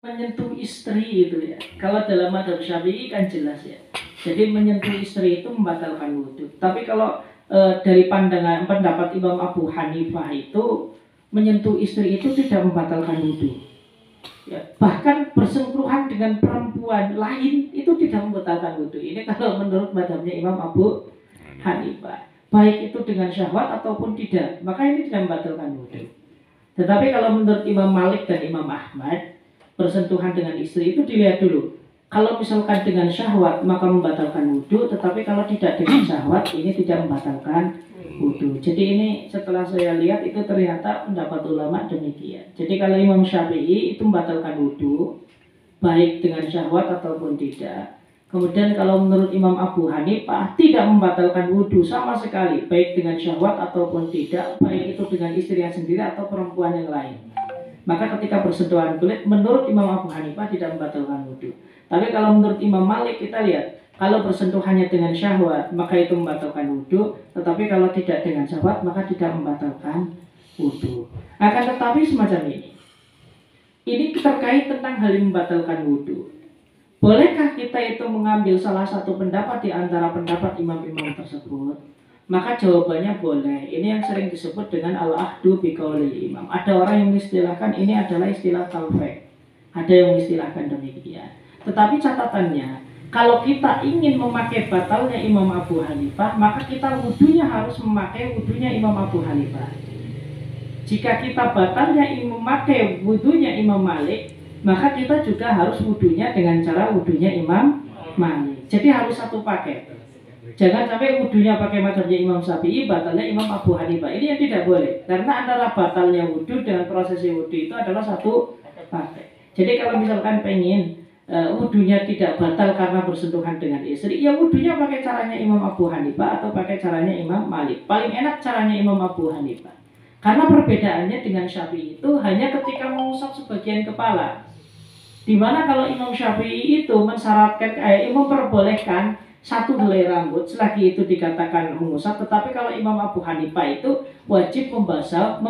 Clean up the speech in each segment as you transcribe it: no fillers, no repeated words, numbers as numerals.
menyentuh istri itu ya. Kalau dalam madzhab Syafi'i kan jelas ya. Jadi menyentuh istri itu membatalkan wudhu. Tapi kalau dari pandangan pendapat Imam Abu Hanifah itu menyentuh istri itu tidak membatalkan wudhu. Ya, bahkan bersentuhan dengan perempuan lain itu tidak membatalkan wudhu. Ini kalau menurut madhabnya Imam Abu Hanifah, baik itu dengan syahwat ataupun tidak, maka ini tidak membatalkan wudhu. Tetapi kalau menurut Imam Malik dan Imam Ahmad, bersentuhan dengan istri itu dilihat dulu. Kalau misalkan dengan syahwat maka membatalkan wudhu, tetapi kalau tidak dengan syahwat ini tidak membatalkan wudhu. Jadi ini setelah saya lihat itu ternyata pendapat ulama demikian. Jadi kalau Imam Syafi'i itu membatalkan wudhu baik dengan syahwat ataupun tidak. Kemudian kalau menurut Imam Abu Hanifah tidak membatalkan wudhu sama sekali, baik dengan syahwat ataupun tidak, baik itu dengan istri yang sendiri atau perempuan yang lain. Maka ketika bersentuhan kulit, menurut Imam Abu Hanifah tidak membatalkan wudhu. Tapi kalau menurut Imam Malik kita lihat, kalau bersentuhannya dengan syahwat maka itu membatalkan wudhu, tetapi kalau tidak dengan syahwat maka tidak membatalkan wudhu. Akan tetapi semacam ini terkait tentang hal yang membatalkan wudhu. Bolehkah kita itu mengambil salah satu pendapat di antara pendapat imam-imam tersebut? Maka jawabannya boleh. Ini yang sering disebut dengan al-ahdu biqaulil imam. Ada orang yang mengistilahkan ini adalah istilah talfek. Ada yang mengistilahkan demikian. Tetapi catatannya, kalau kita ingin memakai batalnya Imam Abu Hanifah, maka kita wudhunya harus memakai wudhunya Imam Abu Hanifah. Jika kita batalnya memakai wudhunya Imam Malik, maka kita juga harus wudhunya dengan cara wudhunya Imam Malik. Jadi harus satu paket. Jangan sampai wudhunya pakai mazhabnya Imam Syafi'i, batalnya Imam Abu Hanifah. Ini yang tidak boleh. Karena antara batalnya wudhu dengan prosesnya wudhu itu adalah satu paket. Jadi kalau misalkan pengen wudhunya tidak batal karena bersentuhan dengan istri, ya wudhunya pakai caranya Imam Abu Hanifah atau pakai caranya Imam Malik. Paling enak caranya Imam Abu Hanifah. Karena perbedaannya dengan Syafi'i itu hanya ketika mengusap sebagian kepala. Dimana kalau Imam Syafi'i itu mensyaratkan, memperbolehkan satu helai rambut selagi itu dikatakan mengusap, tetapi kalau Imam Abu Hanifah itu wajib membasuh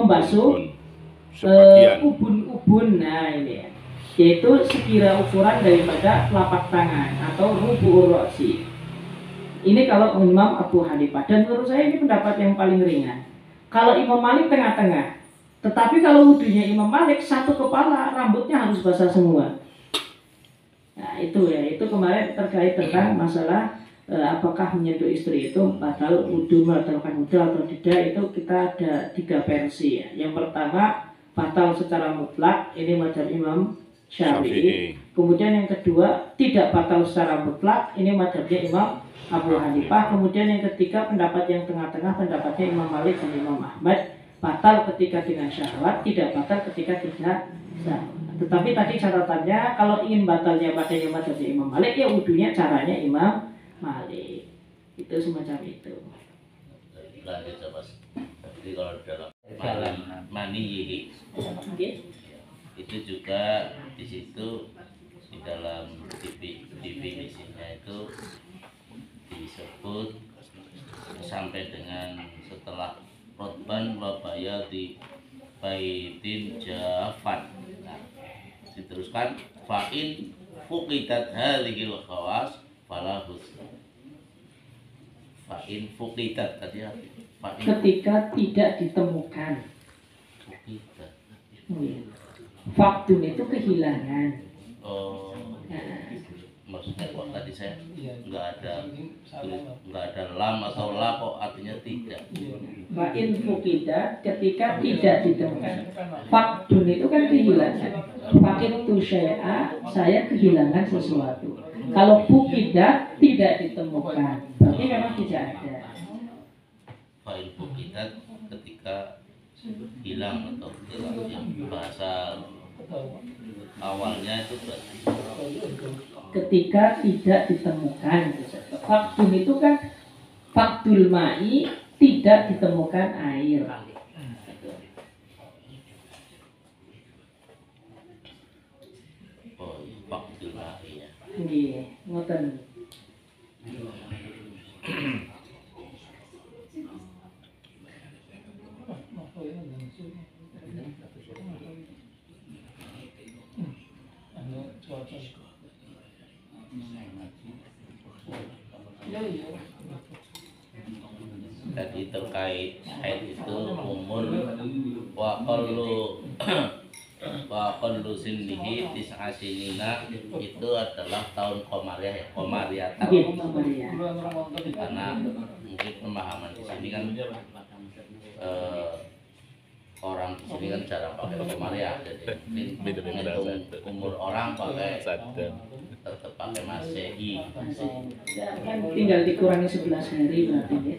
ubun-ubun. Nah ini ya, yaitu sekira ukuran daripada telapak tangan atau rubu'ur roksi. Ini kalau Imam Abu Hanifah, dan menurut saya ini pendapat yang paling ringan. Kalau Imam Malik tengah-tengah, tetapi kalau wudhunya Imam Malik satu kepala rambutnya harus basah semua. Nah itu ya, itu kemarin terkait tentang masalah apakah menyentuh istri itu batal wudhu, membatalkan wudhu atau tidak. Itu kita ada 3 versi ya. Yang pertama batal secara mutlak, ini mazhab Imam Syafi'i. Kemudian yang kedua tidak batal secara mutlak, ini mazhabnya Imam Abu Hanifah. Kemudian yang ketiga pendapat yang tengah-tengah, pendapatnya Imam Malik dan Imam Ahmad, batal ketika dengan syahwat, tidak batal ketika tidak syahwat. Tetapi tadi catatannya kalau ingin batalnya pakainya mazhabnya Imam Malik, ya wudhunya caranya Imam Malik. Itu semacam itu. Lanjut Mas. Jadi kalau dalam mani itu juga di situ di dalam definisinya itu disebut sampai dengan setelah rotban wa bayadi baitin jafan. Nah, diteruskan fa'in fuqidat hadhil khawas fala husn. Fa'in fuqidat tadi ketika tidak ditemukan. Fuqidat. Faktun itu kehilangan. Oh. Maksudnya kok tadi saya nggak ada lam atau la kok artinya tidak. Fa'in fuqidat ketika tidak ditemukan. Faktun itu kan kehilangan. Fa'in tu syai'a, saya kehilangan sesuatu. Kalau fuqidat tidak ditemukan, berarti memang tidak ada. Fa'in fuqidat ketika hilang atau yang bahasa awalnya itu berarti ketika tidak ditemukan. Faktun itu kan faktul ma'i, tidak ditemukan air. oh faktul ma'i ya. Nggih, ngoten. Jadi terkait haid itu umur wa qallu sinnihi tis'a sinina itu adalah tahun komariah ya, komariatan. Karena mungkin pemahaman di sini kan orang di sini kan jarang pakai komariah, jadi mungkin umur orang pakai tetap pakai Masehi. Kan tinggal dikurangi 11 hari berarti ya.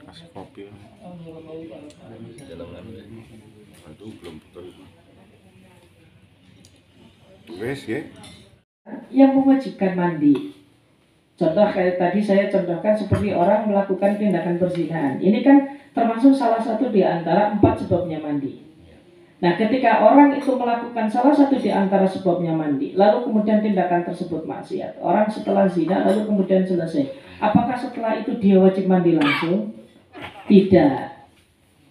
Kasih kopi itu belum betul wes ya Yang mewajibkan mandi, contoh kayak tadi saya contohkan seperti orang melakukan tindakan perzinahan, ini kan termasuk salah satu di antara 4 sebabnya mandi. Nah, ketika orang itu melakukan salah satu di antara sebabnya mandi, lalu kemudian tindakan tersebut maksiat, orang setelah zina lalu kemudian selesai, apakah setelah itu dia wajib mandi langsung? Tidak.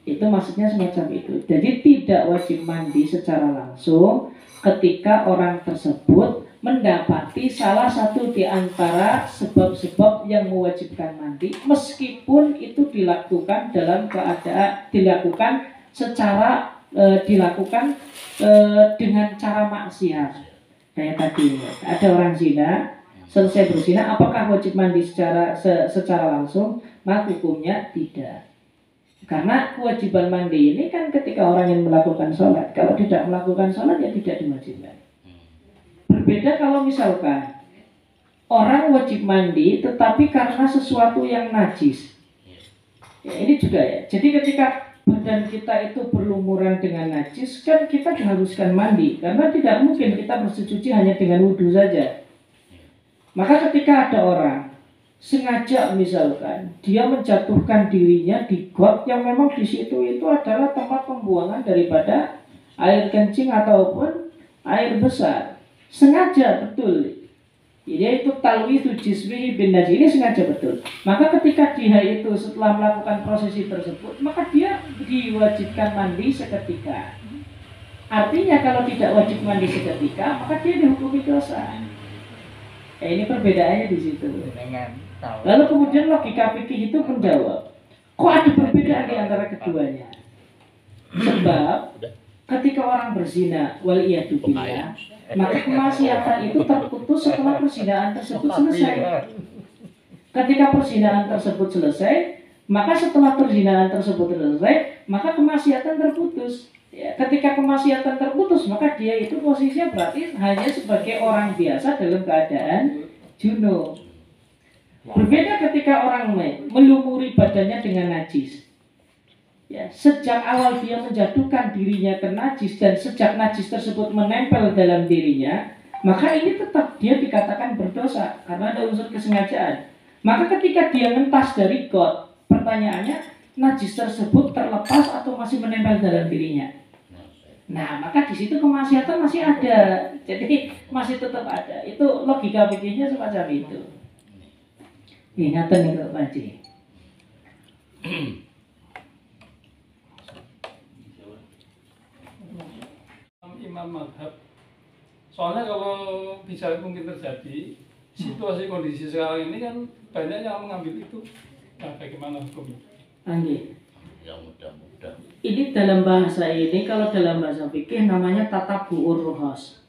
Itu maksudnya semacam itu. Jadi tidak wajib mandi secara langsung ketika orang tersebut mendapati salah satu di antara sebab-sebab yang mewajibkan mandi, meskipun itu dilakukan dalam keadaan dilakukan dengan cara maksiat. Kayak tadi ada orang zina, selesai berzina, apakah wajib mandi secara langsung? Maka hukumnya tidak. Karena kewajiban mandi ini kan ketika orang yang melakukan sholat, kalau tidak melakukan sholat ya tidak diwajibkan. Berbeda kalau misalkan orang wajib mandi tetapi karena sesuatu yang najis, ya ini juga ya. Jadi ketika badan kita itu berlumuran dengan najis, kan kita diharuskan mandi, karena tidak mungkin kita bersuci hanya dengan wudhu saja. Maka ketika ada orang sengaja misalkan dia menjatuhkan dirinya di got yang memang di situ itu adalah tempat pembuangan daripada air kencing ataupun air besar, sengaja betul. Yaitu talwithu jismihi bin najis, ini sengaja betul. Maka ketika dia itu setelah melakukan prosesi tersebut, maka dia diwajibkan mandi seketika. Artinya kalau tidak wajib mandi seketika, maka dia dihukumi dosa. Ya, ini perbedaannya di situ. Lalu kemudian logika fikih itu menjawab, kok ada perbedaan di antara keduanya? Sebab ketika orang berzina, waliyadu billah, maka kemaksiatan itu terputus setelah perzinahan tersebut selesai. Ketika perzinahan tersebut selesai, maka setelah perzinahan tersebut selesai, maka kemaksiatan terputus. Ya, ketika kemaksiatan terputus, maka dia itu posisinya berarti hanya sebagai orang biasa dalam keadaan junub. Berbeda ketika orang melumuri badannya dengan najis. Ya, sejak awal dia menjatuhkan dirinya ke najis dan sejak najis tersebut menempel dalam dirinya, maka ini tetap dia dikatakan berdosa karena ada unsur kesengajaan. Maka ketika dia ngentas dari got, pertanyaannya, najis tersebut terlepas atau masih menempel dalam dirinya? Nah, maka di situ kemaksiatan masih ada, jadi masih tetap ada. Itu logika pikirnya semacam itu. Ingatan itu Pak Haji. Imam madhab. Soalnya kalau bisa mungkin terjadi situasi kondisi sekarang ini kan banyak yang mengambil itu. Nah, bagaimana hukumnya? Anjir. Ya mudah-mudah. Ini dalam bahasa ini, kalau dalam bahasa fikih namanya tatabu'ur ruhos.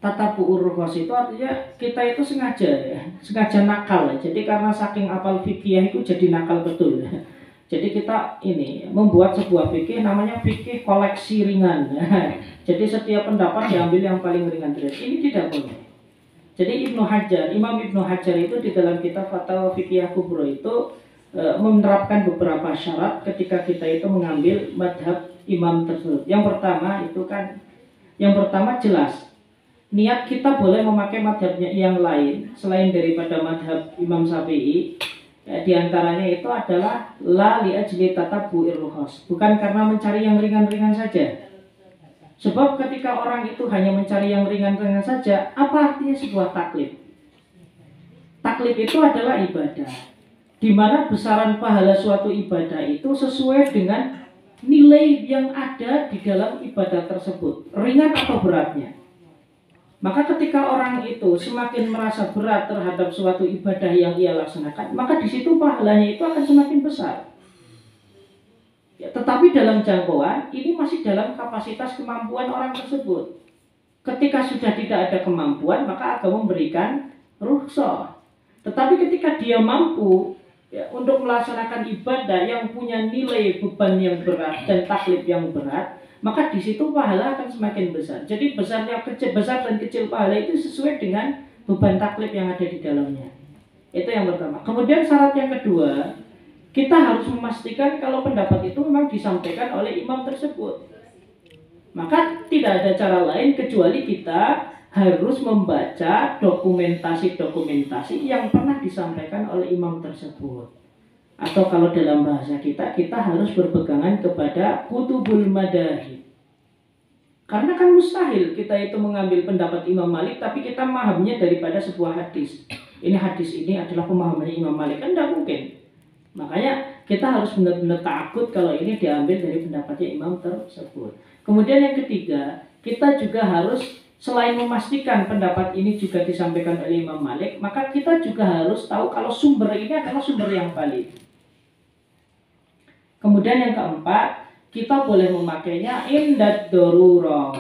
Tatabu'ur ruhos itu artinya kita itu sengaja nakal ya. Jadi karena saking apal fikih itu jadi nakal betul. Jadi kita ini membuat sebuah fikih namanya fikih koleksi ringan. Jadi setiap pendapat diambil yang paling ringan. Ini tidak boleh. Jadi Imam Ibnu Hajar itu di dalam kitab Fatwa Fiqhiyah Kubro itu menerapkan beberapa syarat ketika kita itu mengambil madhab imam tersebut. Yang pertama jelas niat kita boleh memakai madhabnya yang lain selain daripada madhab Imam Syafi'i. Di antaranya itu adalah la li ajli tatabu'ir rukhas, bukan karena mencari yang ringan-ringan saja. Sebab ketika orang itu hanya mencari yang ringan-ringan saja, apa artinya sebuah taklid? Taklid itu adalah ibadah, di mana besaran pahala suatu ibadah itu sesuai dengan nilai yang ada di dalam ibadah tersebut, ringan atau beratnya. Maka ketika orang itu semakin merasa berat terhadap suatu ibadah yang ia laksanakan, maka di situ pahalanya itu akan semakin besar. Ya, tetapi dalam jangkauan ini masih dalam kapasitas kemampuan orang tersebut. Ketika sudah tidak ada kemampuan, maka agama memberikan rukhsah. Tetapi ketika dia mampu ya, untuk melaksanakan ibadah yang punya nilai beban yang berat dan taklif yang berat, maka di situ pahala akan semakin besar. Jadi besar dan kecil pahala itu sesuai dengan beban taklif yang ada di dalamnya. Itu yang pertama. Kemudian syarat yang kedua, kita harus memastikan kalau pendapat itu memang disampaikan oleh imam tersebut. Maka tidak ada cara lain kecuali kita harus membaca dokumentasi-dokumentasi yang pernah disampaikan oleh imam tersebut. Atau kalau dalam bahasa kita harus berpegangan kepada kutubul madahib. Karena kan mustahil kita itu mengambil pendapat Imam Malik tapi kita memahaminya daripada sebuah hadis. Ini hadis ini adalah pemahamannya Imam Malik, kan tidak mungkin. Makanya kita harus benar-benar takut kalau ini diambil dari pendapatnya imam tersebut. Kemudian yang ketiga, kita juga harus selain memastikan pendapat ini juga disampaikan oleh Imam Malik, maka kita juga harus tahu kalau sumber ini adalah sumber yang valid. Kemudian yang keempat, kita boleh memakainya indad darurah.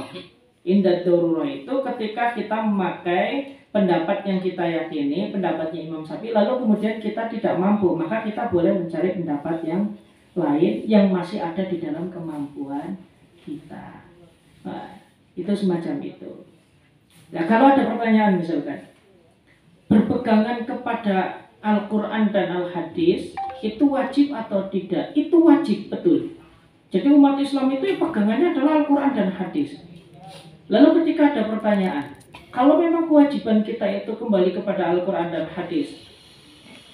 Indad darurah itu ketika kita memakai pendapat yang kita yakini, pendapatnya Imam Syafi'i, lalu kemudian kita tidak mampu, maka kita boleh mencari pendapat yang lain yang masih ada di dalam kemampuan kita. Nah, itu semacam itu. Nah, kalau ada pertanyaan misalkan, berpegangan kepada Al-Quran dan Al-Hadis itu wajib atau tidak? Itu wajib, betul. Jadi umat Islam itu pegangannya adalah Al-Quran dan Hadis. Lalu ketika ada pertanyaan, kalau memang kewajiban kita itu kembali kepada Al-Quran dan Hadis,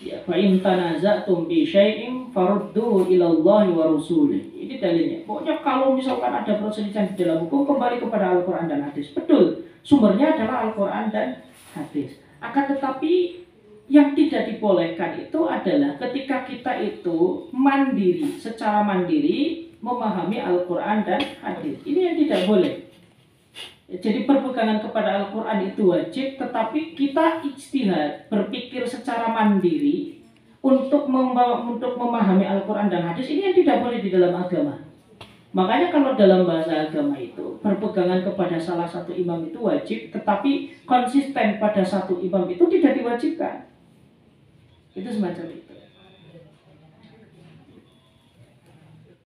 ya, fa in tanaza'tum bi syai'in farudduhu ila Allah wa rasulih. Ini dalilnya. Pokoknya kalau misalkan ada perselisihan di dalam hukum, kembali kepada Al-Quran dan Hadis. Betul, sumbernya adalah Al-Quran dan Hadis. Akan tetapi yang tidak dibolehkan itu adalah ketika kita itu mandiri, secara mandiri memahami Al-Quran dan Hadis. Ini yang tidak boleh. Jadi perpegangan kepada Al-Quran itu wajib, tetapi kita ijtihad, berpikir secara mandiri untuk memahami Al-Quran dan Hadis, ini yang tidak boleh di dalam agama. Makanya kalau dalam bahasa agama itu, berpegangan kepada salah satu imam itu wajib, tetapi konsisten pada satu imam itu tidak diwajibkan. Itu semacam itu.